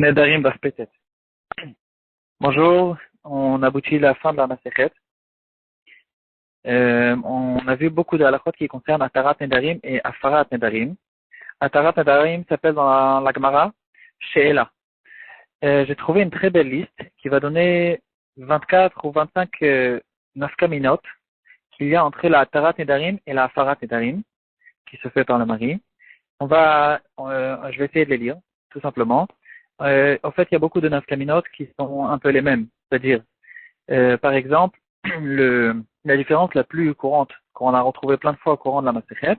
Nedarim Daf Petet. Bonjour, on aboutit à la fin de la Masechet. On a vu beaucoup de halachot qui concernent Atarat Nedarim et Afarat Nedarim. Atarat Nedarim s'appelle dans la Gemara She'ela. J'ai trouvé une très belle liste qui va donner 24 ou 25 nafkaminot qu'il y a entre la Atarat Nedarim et la Afarat Nedarim qui se fait par le mari. Je vais essayer de les lire, tout simplement. En fait, il y a beaucoup de nafkaminot qui sont un peu les mêmes. C'est-à-dire, par exemple, la différence la plus courante, qu'on a retrouvée plein de fois au courant de la Masechet,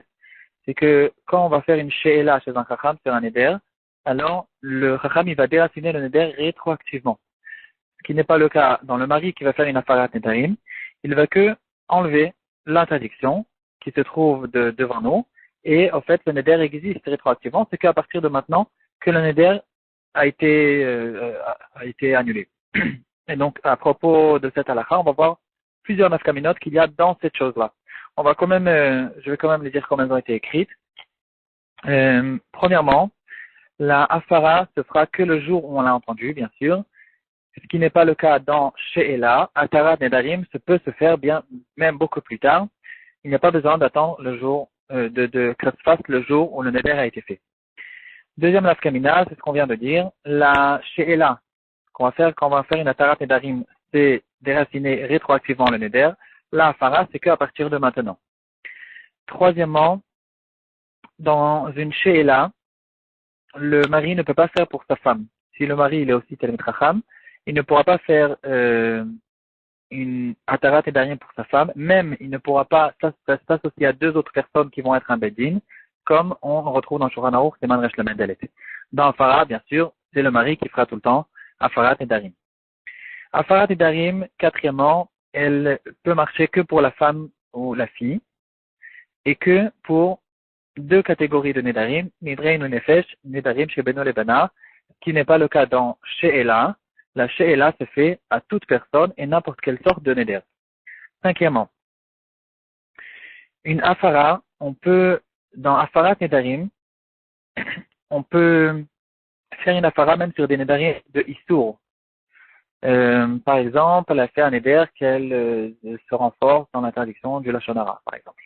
c'est que quand on va faire une she'ela chez un chacham, faire un neder, alors le chacham il va déraciner le neder rétroactivement. Ce qui n'est pas le cas dans le mari qui va faire une afarat nedarim. Il va que enlever l'interdiction qui se trouve devant nous, et en fait le neder existe rétroactivement. C'est qu'à partir de maintenant que le neder a été annulé. Et donc, à propos de cette halakha, on va voir plusieurs nafkaminot qu'il y a dans cette chose-là. Je vais quand même les dire comment elles ont été écrites. Premièrement, la afara se fera que le jour où on l'a entendu, bien sûr. Ce qui n'est pas le cas dans She'ela. Atarat Nedarim peut se faire même beaucoup plus tard. Il n'y a pas besoin d'attendre le jour, que se fasse le jour où le neder a été fait. Deuxième nafkamina, c'est ce qu'on vient de dire. La she'ela qu'on va faire quand on va faire une atarat nedarim, c'est déraciner rétroactivement le neder. La afara, c'est qu'à partir de maintenant. Troisièmement, dans une she'ela, le mari ne peut pas faire pour sa femme. Si le mari il est aussi tel chacham, il ne pourra pas faire une atarat nedarim pour sa femme. Même il ne pourra pas s'associer à deux autres personnes qui vont être un bedin, comme on retrouve dans Shulchan Aruch, c'est Manresh le Mendelet. Dans Afarat, bien sûr, c'est le mari qui fera tout le temps Afarat et Darim. Afarat et Darim, quatrièmement, elle peut marcher que pour la femme ou la fille, et que pour deux catégories de Nedarim, Nidrein ou Nefesh, Nedarim chez Beno Lebana, qui n'est pas le cas dans She'ela. La She'ela se fait à toute personne et n'importe quelle sorte de Neder. Cinquièmement, une Afara, dans Afarat Nedarim, on peut faire une Afara même sur des Nedarim de Issour. Par exemple, elle a fait un Neder qu'elle se renforce dans l'interdiction du Lashon Hara, par exemple.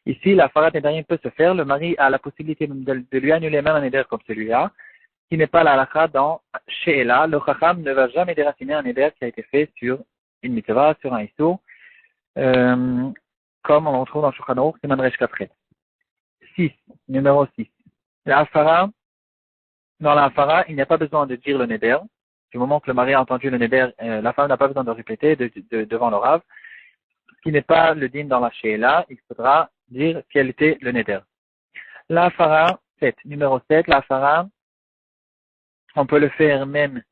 Ici, l'Afarat Nedarim peut se faire. Le mari a la possibilité de lui annuler même un Neder comme celui-là, qui n'est pas la halakha dans She'ela. Le Chacham ne va jamais déraciner un Neder qui a été fait sur une mitzvah, sur un Issour, comme on le retrouve dans Shulchan Aruch, c'est Manresh Kapret. 6, numéro 6. Dans la Afara, il n'y a pas besoin de dire le neder. Du moment que le mari a entendu le neder, la femme n'a pas besoin de répéter devant le Rav. Ce qui n'est pas le din dans la She'ela, il faudra dire quel était le neder. La Afara, 7. Numéro 7, la Afara, on peut le faire même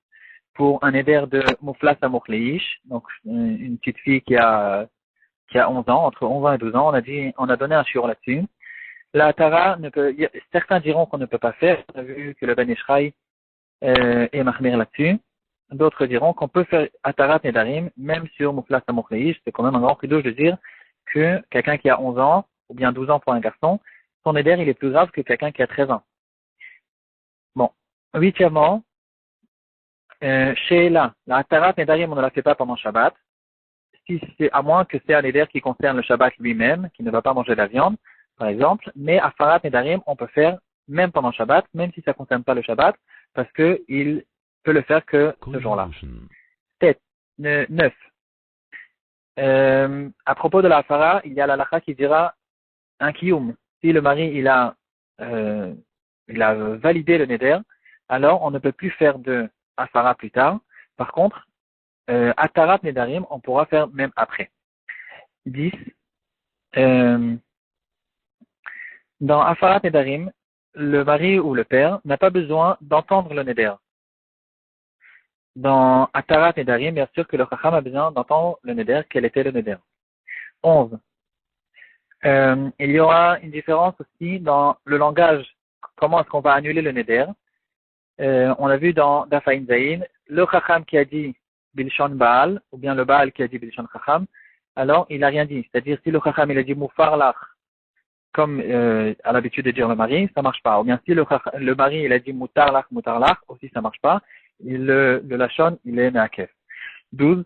pour un neder de Mouflas à Moukleish, donc une petite fille qui a 11 ans, entre 11 ans et 12 ans, on a donné un shiur là-dessus. La Tara certains diront qu'on ne peut pas faire. On a vu que le Ben Ishraï est mahmir là-dessus. D'autres diront qu'on peut faire Atarat Nedarim, même sur Mouflas Amouchleish. C'est quand même un grand pridouche de dire que quelqu'un qui a 11 ans, ou bien 12 ans pour un garçon, son Neder, il est plus grave que quelqu'un qui a 13 ans. Bon. Huitièmement, She'ela, la Atarat Nedarim, on ne la fait pas pendant Shabbat. À moins que c'est un Neder qui concerne le Shabbat lui-même, qui ne va pas manger de la viande, par exemple, mais Afarat Nedarim, on peut faire même pendant Shabbat, même si ça ne concerne pas le Shabbat, parce qu'il peut le faire que ce jour-là. 9. À propos de la Afara, il y a la halakha qui dira un kiyum. Si le mari il a validé le neder, alors on ne peut plus faire de Afara plus tard. Par contre, Atarat Nedarim, on pourra faire même après. 10. Dans Afarat Nedarim, le mari ou le père n'a pas besoin d'entendre le neder. Dans Atarat Nedarim, bien sûr que le chacham a besoin d'entendre le neder, quel était le neder. 11. Il y aura une différence aussi dans le langage. Comment est-ce qu'on va annuler le neder? On a vu dans Dafaïn Zayin, le chacham qui a dit Bilshon Baal, ou bien le Baal qui a dit Bilshon Chacham, alors il n'a rien dit. C'est-à-dire si le chacham il a dit Moufar Lach, comme à l'habitude de dire le mari, ça marche pas. Ou bien si le mari il a dit mutar lach, aussi ça marche pas. le lachon, il est me'akef. 12.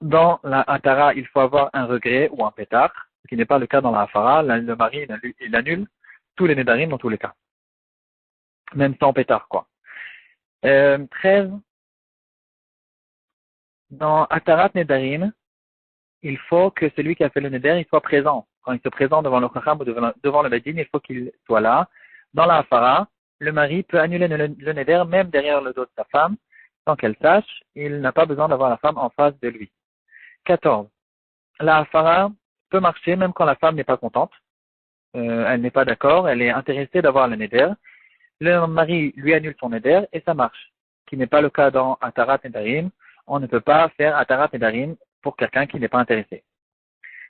Dans la atara, il faut avoir un regret ou un pétard, ce qui n'est pas le cas dans la hafara. Le mari, il annule tous les nedarim dans tous les cas. Même sans pétard, quoi. 13. Dans atarat nedarim, il faut que celui qui a fait le neder, il soit présent. Quand il se présente devant le chacham ou devant le bedin, il faut qu'il soit là. Dans la hafara, le mari peut annuler le neder même derrière le dos de sa femme, sans qu'elle sache. Il n'a pas besoin d'avoir la femme en face de lui. 14. La hafara peut marcher même quand la femme n'est pas contente. Elle n'est pas d'accord, elle est intéressée d'avoir le neder. Le mari lui annule son neder et ça marche. Ce qui n'est pas le cas dans atarat nedarim. On ne peut pas faire atarat nedarim pour quelqu'un qui n'est pas intéressé.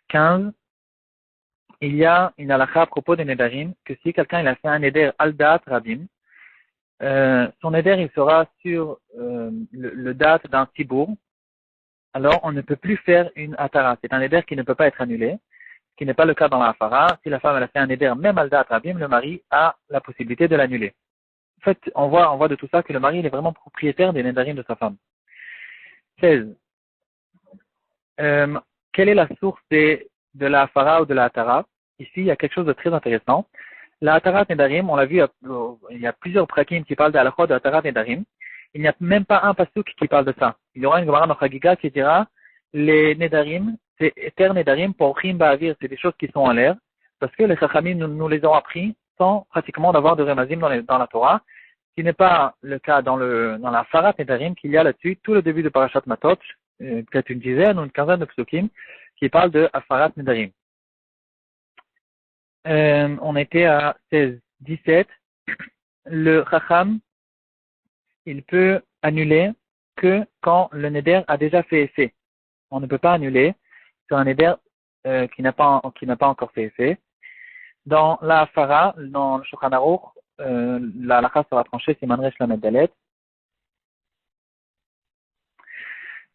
15. Il y a une halakha à propos des nedarim que si quelqu'un il a fait un neder al da'at rabim, son neder il sera sur le date d'un tibour, alors on ne peut plus faire une atara. C'est un neder qui ne peut pas être annulé, ce qui n'est pas le cas dans la hafara. Si la femme elle a fait un neder même al da'at rabim, le mari a la possibilité de l'annuler. En fait, on voit de tout ça que le mari il est vraiment propriétaire des nedarim de sa femme. 16. Quelle est la source de la hafara ou de la atara? Ici, il y a quelque chose de très intéressant. La Atarat Nedarim, on l'a vu, il y a plusieurs prakim qui parlent de la de Atarat Nedarim. Il n'y a même pas un pasuk qui parle de ça. Il y aura une Gemara dans Chagiga qui dira les Nedarim, c'est Eter Nedarim Porchim Ba'avir, c'est des choses qui sont en l'air, parce que les Chachamim nous les ont appris sans pratiquement d'avoir de Remazim dans la Torah, ce qui n'est pas le cas dans la Farat Nedarim qu'il y a là-dessus, tout le début de Parashat Matot, peut-être une dizaine ou une quinzaine de psukim qui parlent de Afarat Nedarim. On était à 16, 17. Le Chacham, il peut annuler que quand le neder a déjà fait effet. On ne peut pas annuler sur un neder qui n'a pas encore fait effet. Dans la Hafara, dans le Shulchan Aruch, la halakha sera tranchée si Manresh la Meddalet,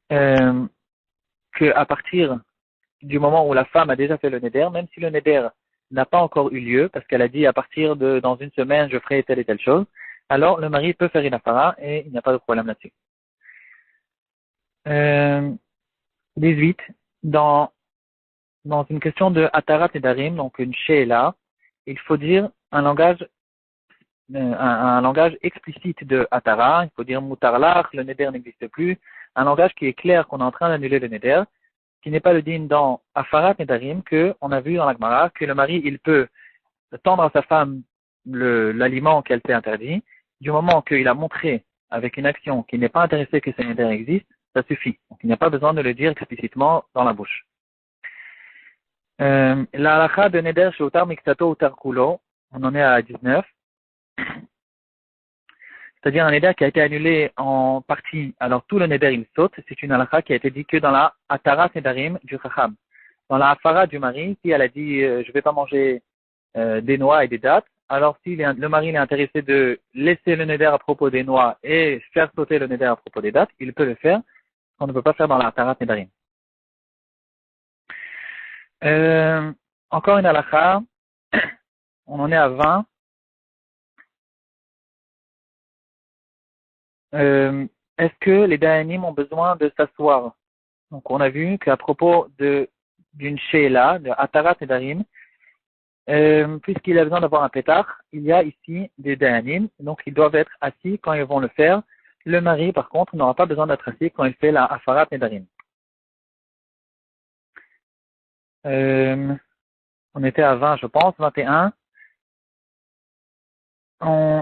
que à partir du moment où la femme a déjà fait le neder, même si le neder n'a pas encore eu lieu, parce qu'elle a dit à partir de dans une semaine je ferai telle et telle chose, alors le mari peut faire une hafara et il n'y a pas de problème là-dessus. 18. Dans une question de atarat et darim, donc une she'ela, il faut dire un langage explicite de atara, il faut dire mutarlach, le neder n'existe plus, un langage qui est clair qu'on est en train d'annuler le neder, qui n'est pas le digne dans Afarat Nedarim, que on a vu dans la Gemara que le mari il peut tendre à sa femme l'aliment qu'elle s'est interdit, du moment qu'il a montré avec une action qu'il n'est pas intéressé que ce neder existe, ça suffit. Donc, il n'y a pas besoin de le dire explicitement dans la bouche. La halakha de neder chez Utar Miktato Utar Kulo, on en est à 19. C'est-à-dire un neder qui a été annulé en partie, alors tout le neder il saute, c'est une halakha qui a été dit que dans la Atarat Nedarim du Chacham. Dans la Hafara du mari, si elle a dit je vais pas manger des noix et des dattes, alors si le mari est intéressé de laisser le neder à propos des noix et faire sauter le neder à propos des dattes, il peut le faire, on ne peut pas faire dans la Atarat Nedarim. Encore une halakha, on en est à 20. Est-ce que les dayanim ont besoin de s'asseoir? Donc, on a vu qu'à propos d'une she'ela, de Atarat Nedarim, puisqu'il a besoin d'avoir un pétard, il y a ici des dayanim, donc ils doivent être assis quand ils vont le faire. Le mari, par contre, n'aura pas besoin d'être assis quand il fait la Afarat Nedarim. On était à 20, je pense, 21.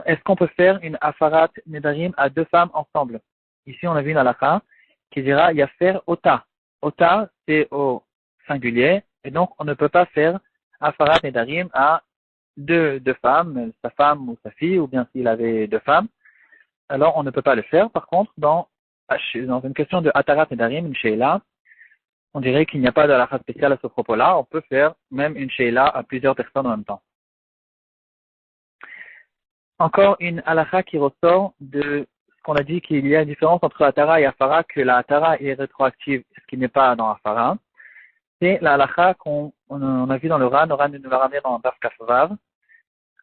Est-ce qu'on peut faire une Afarat Nedarim à deux femmes ensemble? Ici, on a vu une halakha qui dira Yafer Ota. Ota, c'est au singulier, et donc on ne peut pas faire Afarat Nedarim à deux femmes, sa femme ou sa fille, ou bien s'il avait deux femmes. Alors, on ne peut pas le faire. Par contre, dans une question de Atarat Nedarim, une she'ela, on dirait qu'il n'y a pas de halakha spéciale à ce propos-là. On peut faire même une she'ela à plusieurs personnes en même temps. Encore une halakha qui ressort de ce qu'on a dit qu'il y a une différence entre Atara et Afara, que la Atara est rétroactive, ce qui n'est pas dans Afara. C'est la halakha qu'on a vu dans le Ran nous l'a ramené dans Daf Kafvav,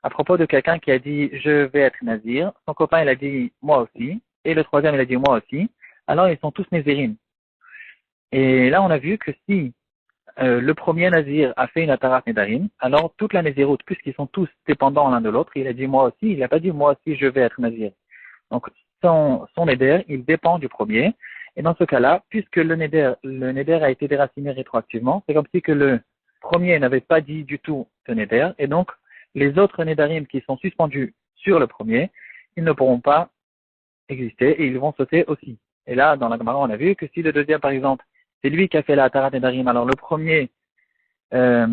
à propos de quelqu'un qui a dit « je vais être nazir ». Son copain il a dit « moi aussi ». et le troisième il a dit moi aussi, alors ils sont tous Nézirim. Et là on a vu que si le premier Nazir a fait une Atarat Nedarim, alors toute la Néziroute, puisqu'ils sont tous dépendants l'un de l'autre, il a dit moi aussi, il n'a pas dit moi aussi je vais être Nazir. Donc son Neder, il dépend du premier. Et dans ce cas-là, puisque le Neder a été déraciné rétroactivement, c'est comme si que le premier n'avait pas dit du tout ce Neder, et donc les autres Nedarim qui sont suspendus sur le premier, ils ne pourront pas exister et ils vont sauter aussi. Et là, dans la Gemara, on a vu que si le deuxième, par exemple, c'est lui qui a fait la Atarat Nedarim, alors le premier, euh,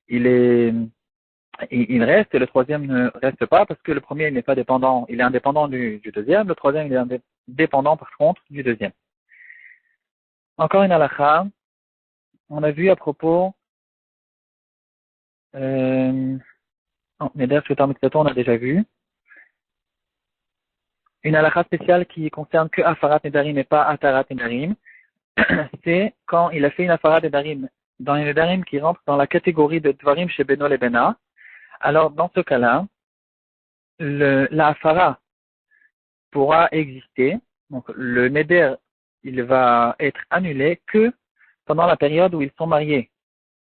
il reste et le troisième ne reste pas parce que le premier il n'est pas dépendant, il est indépendant du deuxième, le troisième il est dépendant par contre du deuxième. Encore une halakha, on a vu à propos, Neder Shutar Mitzvato, on a déjà vu, une halakha spéciale qui concerne que Afarat Nedarim et pas Atarat Nedarim, c'est quand il a fait une Afarat Nedarim dans les Nedarim qui rentrent dans la catégorie de Dvarim chez Beno et Bena. Alors dans ce cas-là, la Afara pourra exister. Donc, le neder, il va être annulé que pendant la période où ils sont mariés.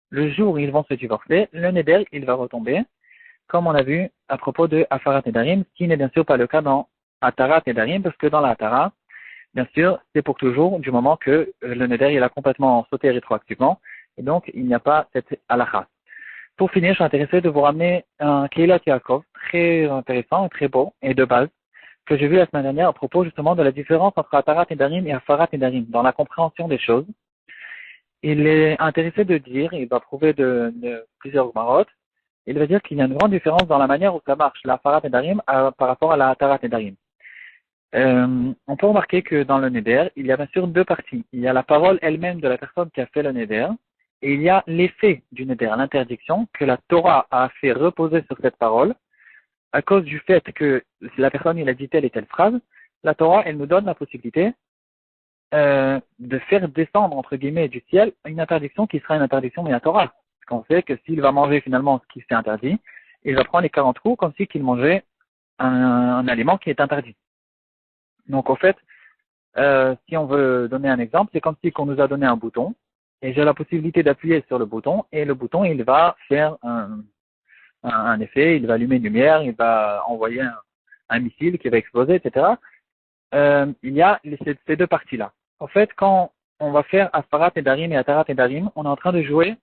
Le jour où ils vont se divorcer, le neder, il va retomber, comme on a vu à propos de Afarat Nedarim, ce qui n'est bien sûr pas le cas dans Atarat Nedarim, parce que dans la Atara, bien sûr, c'est pour toujours, du moment que le neder, il a complètement sauté rétroactivement, et donc il n'y a pas cette halakha. Pour finir, je suis intéressé de vous ramener un Keilat Yaakov, très intéressant et très beau, et de base, que j'ai vu la semaine dernière à propos justement de la différence entre Atarat Nedarim et Afarat Nedarim, dans la compréhension des choses. Il est intéressé de dire, il va prouver de plusieurs marottes, il va dire qu'il y a une grande différence dans la manière où ça marche, la Afarat Nedarim par rapport à la Atarat Nedarim. On peut remarquer que dans le Neder, il y a bien sûr deux parties. Il y a la parole elle-même de la personne qui a fait le Neder, et il y a l'effet du Neder, l'interdiction que la Torah a fait reposer sur cette parole, à cause du fait que la personne il a dit telle et telle phrase, la Torah elle nous donne la possibilité de faire descendre entre guillemets du ciel une interdiction qui sera une interdiction de la Torah. Parce qu'on sait que s'il va manger finalement ce qui s'est interdit, il va prendre les 40 trous comme si qu'il mangeait un aliment qui est interdit. Donc au fait, si on veut donner un exemple, c'est comme si qu'on nous a donné un bouton et j'ai la possibilité d'appuyer sur le bouton et le bouton il va faire un effet, il va allumer une lumière, il va envoyer un missile qui va exploser, etc. Il y a ces deux parties-là. En fait, quand on va faire Afarat Nedarim et Atarat Nedarim, on est en train de jouer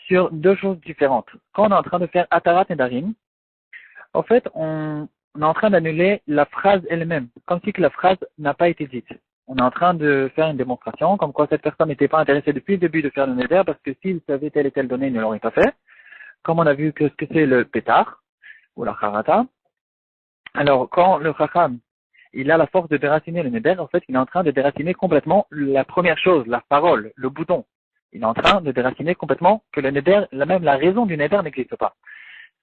sur deux choses différentes. Quand on est en train de faire Atarat Nedarim, en fait, on est en train d'annuler la phrase elle-même, comme si que la phrase n'a pas été dite. On est en train de faire une démonstration, comme quoi cette personne n'était pas intéressée depuis le début de faire le neder, parce que s'il savait telle et telle donnée, il ne l'aurait pas fait. Comme on a vu que ce que c'est le pétard, ou la harata. Alors, quand le chacham, il a la force de déraciner le neder, en fait, il est en train de déraciner complètement la première chose, la parole, le bouton. Il est en train de déraciner complètement que le neder, même la raison du neder n'existe pas.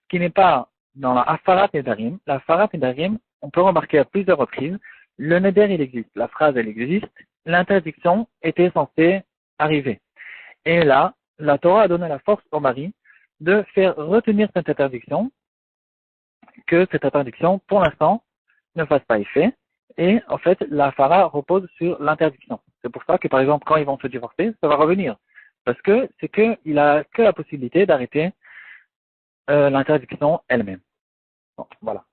Ce qui n'est pas dans la Afarat Nedarim. La Afarat Nedarim, on peut remarquer à plusieurs reprises, le neder, il existe, la phrase, elle existe, l'interdiction était censée arriver. Et là, la Torah a donné la force au mari de faire retenir cette interdiction, que cette interdiction, pour l'instant, ne fasse pas effet. Et en fait, la Farah repose sur l'interdiction. C'est pour ça que, par exemple, quand ils vont se divorcer, ça va revenir. Parce que c'est qu'il a que la possibilité d'arrêter l'interdiction elle-même. Bon, voilà.